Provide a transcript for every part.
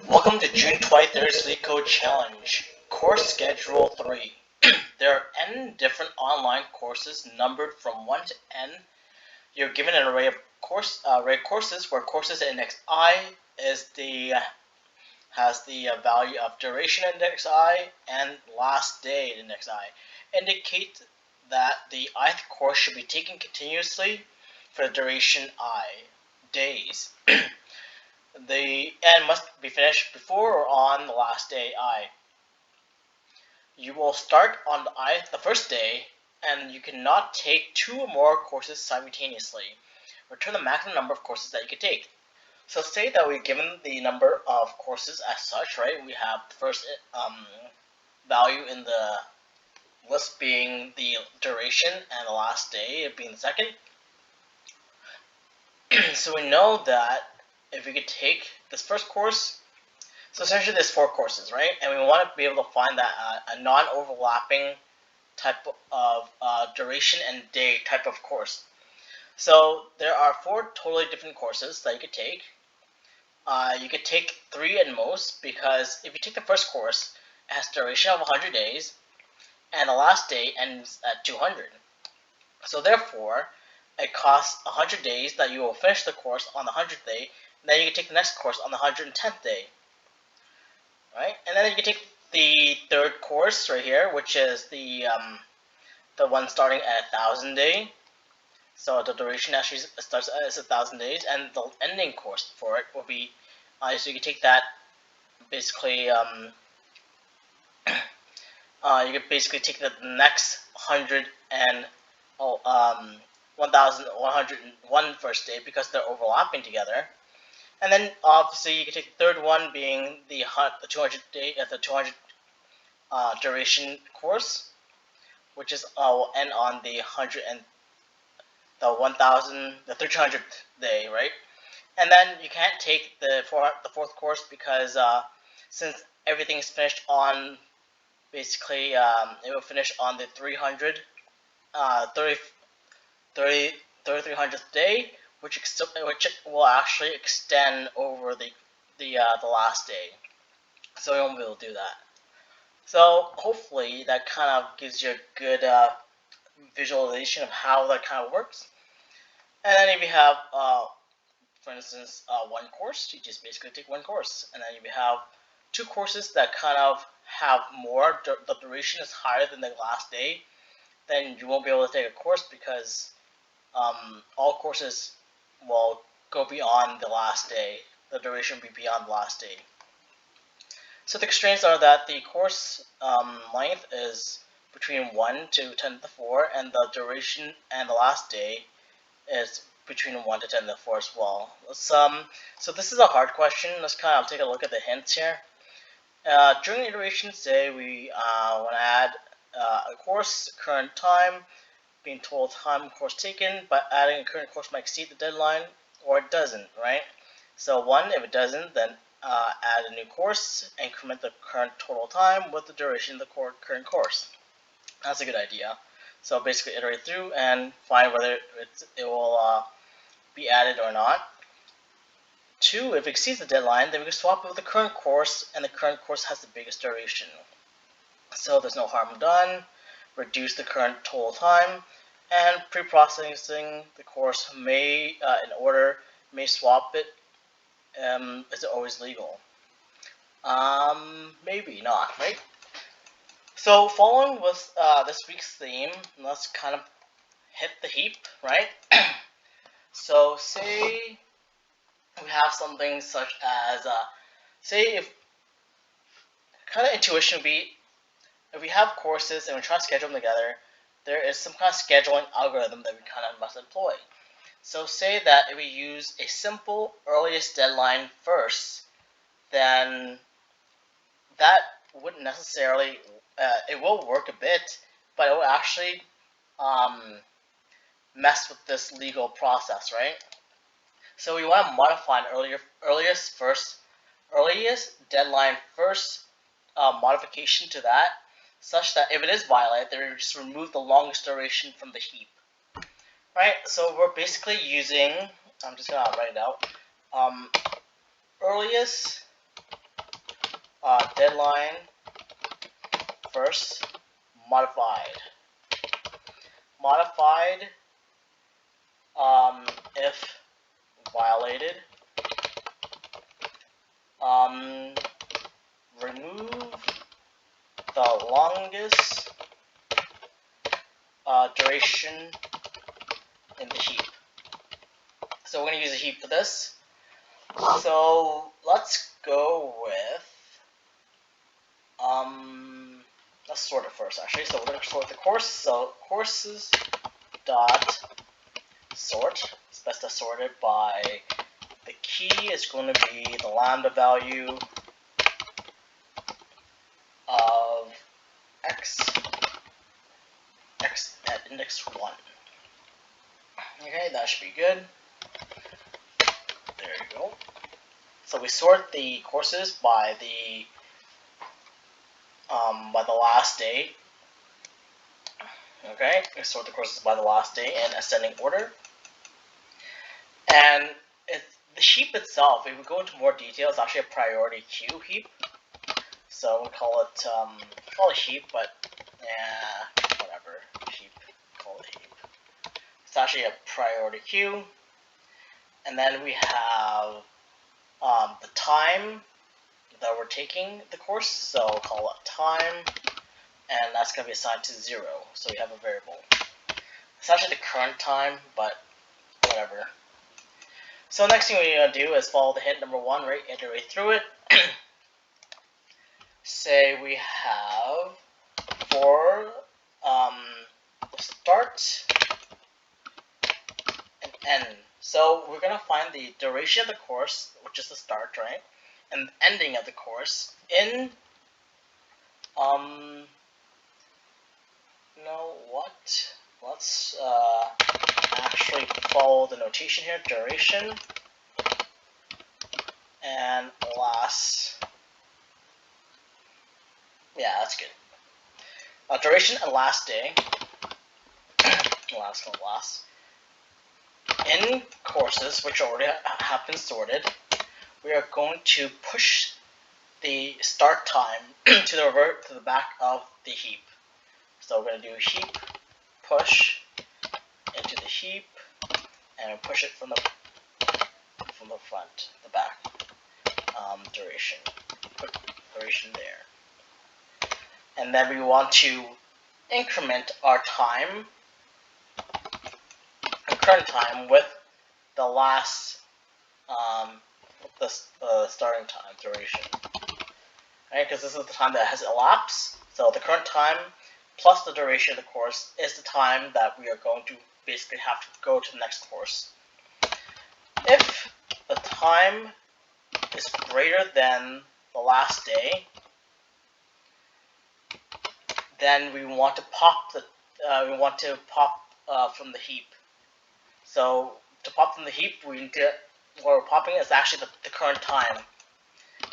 Welcome to June 23rd's LeetCode Challenge, Course Schedule 3. There are n different online courses numbered from 1 to n. You're given an array of courses where courses index I has the value of duration index I and last day index I. Indicate that the ith course should be taken continuously for the duration I, days. The end must be finished before or on the last day I. You will start on the first day, and you cannot take 2 or more courses simultaneously. Return the maximum number of courses that you can take. So say that we're given the number of courses as such, right? We have the first value in the list being the duration and the last day being the second. So we know that if we could take this first course, so essentially there's 4 courses, right? And we want to be able to find that a non-overlapping type of duration and day type of course. So there are 4 totally different courses that you could take. You could take 3 at most, because if you take the first course, it has a duration of 100 days, and the last day ends at 200. So therefore, it costs 100 days that you will finish the course on the 100th day, and then you can take the next course on the 110th day. Right? And then you can take the third course right here, which is the one starting at 1,000 day. So the duration actually starts as 1,000 days, and the ending course for it will be so you can take that basically you can basically take the next 1,101 first day, because they're overlapping together. And then obviously you can take the third one being the 200 day the 200 duration course, which is will end on the 100 and the 300th day, right? And then you can't take the fourth course, because since everything's finished on basically it will finish on the 300th day, which will actually extend over the last day. So we won't be able to do that. So hopefully that kind of gives you a good visualization of how that kind of works. And then if you have, for instance, one course, you just basically take one course. And then if you have 2 courses that kind of have more, the duration is higher than the last day, then you won't be able to take a course, because all courses will go beyond the last day. The duration will be beyond the last day. So the constraints are that the course length is between 1 to 10 to the 4, and the duration and the last day is between 1 to 10 to the 4 as well. So this is a hard question. Let's kind of take a look at the hints here. During the iterations, say we want to add a course, current time, being total time course taken, but adding a current course might exceed the deadline, or it doesn't, right? So 1, if it doesn't, then add a new course, increment the current total time with the duration of the current course. That's a good idea. So basically iterate through and find whether it will be added or not. 2, if it exceeds the deadline, then we can swap it with the current course, and the current course has the biggest duration. So there's no harm done. Reduce the current total time, and pre-processing the course may, in order, may swap it. Is it always legal? Maybe not, right? So following with this week's theme, let's kind of hit the heap, right? So say we have something such as, say if kind of intuition would be, if we have courses and we try to schedule them together, there is some kind of scheduling algorithm that we kind of must employ. So say that if we use a simple earliest deadline first, then that wouldn't necessarily, it will work a bit, but it will actually mess with this legal process, right? So we want to modify an earliest deadline first modification to that, such that if it is violated, then we just remove the longest duration from the heap. Right, so we're basically using, I'm just gonna write it out, earliest deadline first modified. Modified if violated. Remove the longest duration in the heap. So we're going to use a heap for this. So let's go with let's sort it first actually. So we're going to sort the course. So courses dot sort. It's best to sort it by the key is going to be the lambda value of x at index 1. Okay, that should be good. There you go. So we sort the courses by the last day. Okay, we sort the courses by the last day in ascending order. And the heap itself, if we go into more detail, it's actually a priority queue heap. So we'll call it heap, but yeah, whatever. Heap, call it heap. It's actually a priority queue. And then we have the time that we're taking the course, so we'll call it time, and that's going to be assigned to 0, so we have a variable. It's actually the current time, but whatever. So next thing we're going to do is follow the hint number 1, right, iterate through it. Say we have for the start and end. So we're going to find the duration of the course, which is the start, right, and the ending of the course in, you know what, let's actually follow the notation here, duration and last. Yeah, that's good. Duration and last day. last. In courses, which already have been sorted, we are going to push the start time to the revert to the back of the heap. So we're going to do heap push into the heap, and push it from the front, the back. Duration. Put duration there. And then we want to increment our time, current time, with the last, starting time, duration. Right, because this is the time that has elapsed. So the current time plus the duration of the course is the time that we are going to basically have to go to the next course. If the time is greater than the last day, then we want to pop from the heap. So to pop from the heap, we need to, what we're popping is actually the current time.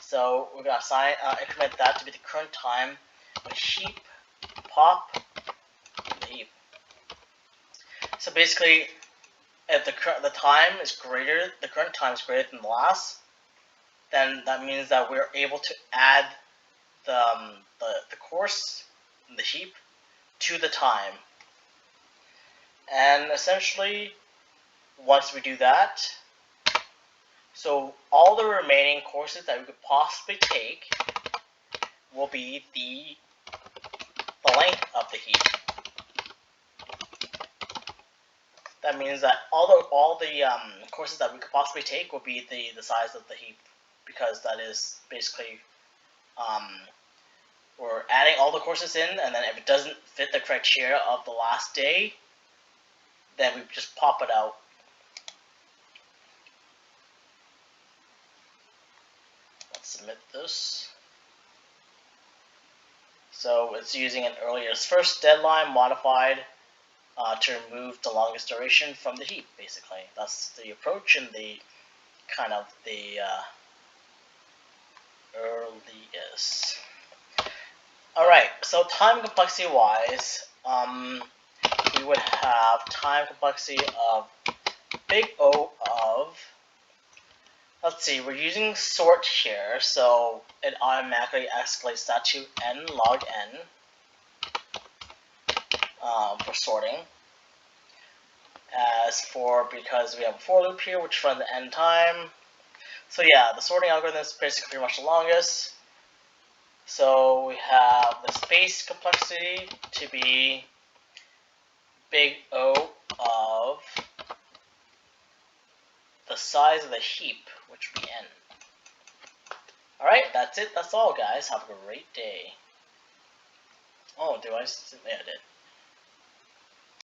So we're going to increment that to be the current time when heap pop from the heap. So basically, if the current time is greater than the last, then that means that we're able to add the course in the heap to the time. And essentially, once we do that, so all the remaining courses that we could possibly take will be the length of the heap. That means that all the courses that we could possibly take will be the size of the heap, because that is basically we're adding all the courses in, and then if it doesn't fit the criteria of the last day, then we just pop it out. Let's submit this. So it's using an earliest first deadline modified to remove the longest duration from the heap, basically. That's the approach and the kind of the earliest. Alright, so time complexity wise, we would have time complexity of big O of let's see, we're using sort here, so it automatically escalates that to n log n for sorting. As for, because we have a for loop here, which runs n time. So yeah, the sorting algorithm is basically pretty much the longest. So we have the space complexity to be big O of the size of the heap, which would be n. Alright, that's it. That's all, guys. Have a great day. Oh, do I? Yeah, I did.